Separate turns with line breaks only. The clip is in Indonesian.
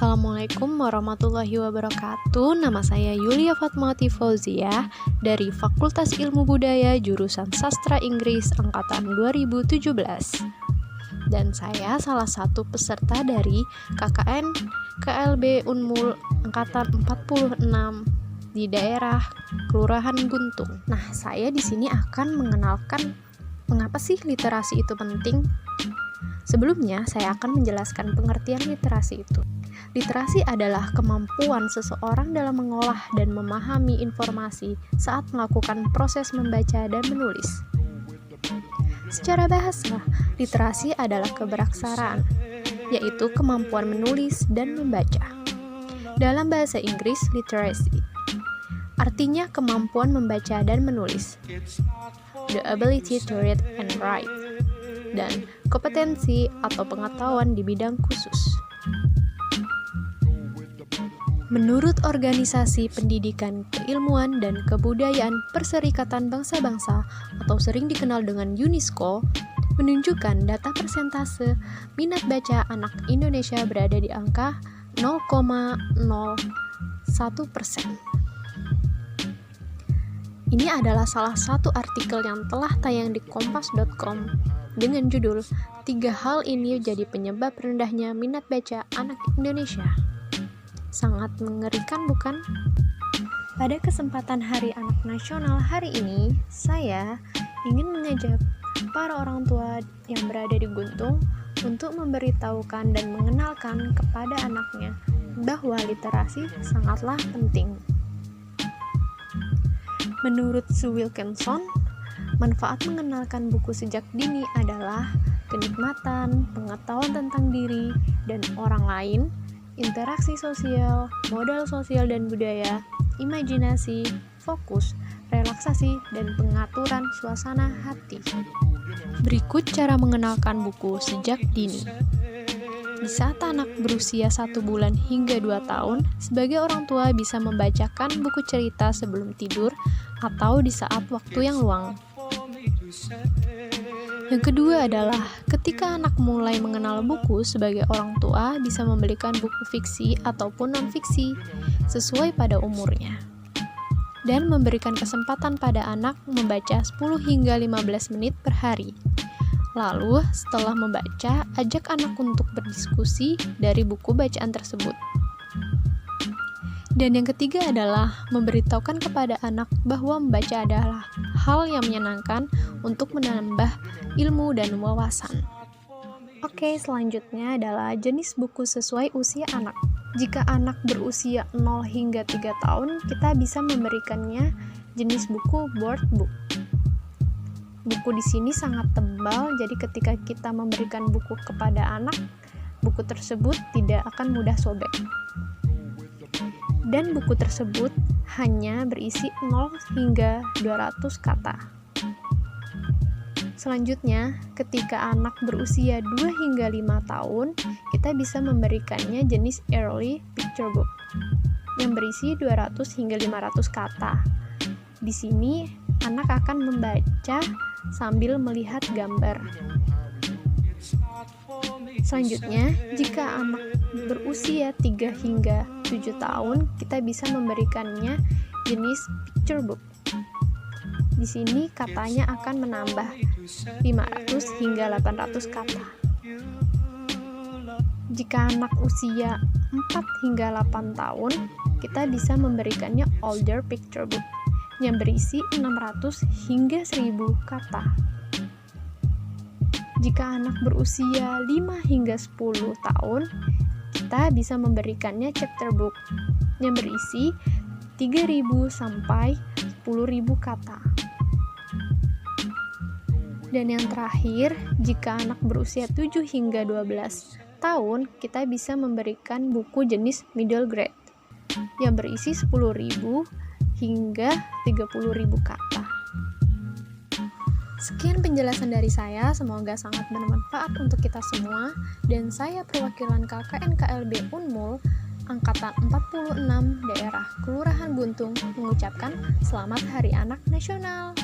Assalamualaikum warahmatullahi wabarakatuh. Nama saya Yulia Fatmawati Fauzia dari Fakultas Ilmu Budaya jurusan Sastra Inggris angkatan 2017. Dan saya salah satu peserta dari KKN KLB Unmul angkatan 46 di daerah Kelurahan Guntung. Nah, saya di sini akan mengenalkan mengapa sih literasi itu penting. Sebelumnya, saya akan menjelaskan pengertian literasi itu. Literasi adalah kemampuan seseorang dalam mengolah dan memahami informasi saat melakukan proses membaca dan menulis. Secara bahasa, literasi adalah keberaksaraan, yaitu kemampuan menulis dan membaca. Dalam bahasa Inggris, literacy artinya kemampuan membaca dan menulis, the ability to read and write, dan kompetensi atau pengetahuan di bidang khusus. Menurut Organisasi Pendidikan, Keilmuan, dan Kebudayaan Perserikatan Bangsa-Bangsa atau sering dikenal dengan UNESCO, menunjukkan data persentase minat baca anak Indonesia berada di angka 0,01%. Ini adalah salah satu artikel yang telah tayang di kompas.com dengan judul 3 hal ini jadi penyebab rendahnya minat baca anak Indonesia. Sangat mengerikan, bukan? Pada kesempatan Hari Anak Nasional hari ini, saya ingin mengajak para orang tua yang berada di Guntung untuk memberitahukan dan mengenalkan kepada anaknya bahwa literasi sangatlah penting. Menurut Sue Wilkinson, manfaat mengenalkan buku sejak dini adalah kenikmatan, pengetahuan tentang diri dan orang lain, interaksi sosial, modal sosial dan budaya, imajinasi, fokus, relaksasi, dan pengaturan suasana hati. Berikut cara mengenalkan buku sejak dini. Di saat anak berusia 1 bulan hingga 2 tahun, sebagai orang tua bisa membacakan buku cerita sebelum tidur atau di saat waktu yang luang. Yang kedua adalah ketika anak mulai mengenal buku, sebagai orang tua bisa membelikan buku fiksi ataupun non-fiksi sesuai pada umurnya. Dan memberikan kesempatan pada anak membaca 10 hingga 15 menit per hari. Lalu, setelah membaca, ajak anak untuk berdiskusi dari buku bacaan tersebut. Dan yang ketiga adalah memberitahukan kepada anak bahwa membaca adalah hal yang menyenangkan untuk menambah ilmu dan wawasan. Oke, selanjutnya adalah jenis buku sesuai usia anak. Jika anak berusia 0 hingga 3 tahun, kita bisa memberikannya jenis buku board book. Buku di sini sangat tebal, jadi ketika kita memberikan buku kepada anak, buku tersebut tidak akan mudah sobek. Dan buku tersebut hanya berisi 0 hingga 200 kata. Selanjutnya, ketika anak berusia 2 hingga 5 tahun, kita bisa memberikannya jenis early picture book yang berisi 200 hingga 500 kata. Di sini, anak akan membaca sambil melihat gambar. Selanjutnya, jika anak berusia 3 hingga 7 tahun, kita bisa memberikannya jenis picture book. Di sini katanya akan menambah 500 hingga 800 kata. Jika anak usia 4 hingga 8 tahun, kita bisa memberikannya older picture book yang berisi 600 hingga 1000 kata. Jika anak berusia 5 hingga 10 tahun, kita bisa memberikannya chapter book yang berisi 3.000 sampai 10.000 kata. Dan yang terakhir, jika anak berusia 7 hingga 12 tahun, kita bisa memberikan buku jenis middle grade yang berisi 10.000 hingga 30.000 kata. Sekian penjelasan dari saya, semoga sangat bermanfaat untuk kita semua, dan saya perwakilan KKN KLB Unmul angkatan 46 daerah Kelurahan Guntung mengucapkan Selamat Hari Anak Nasional.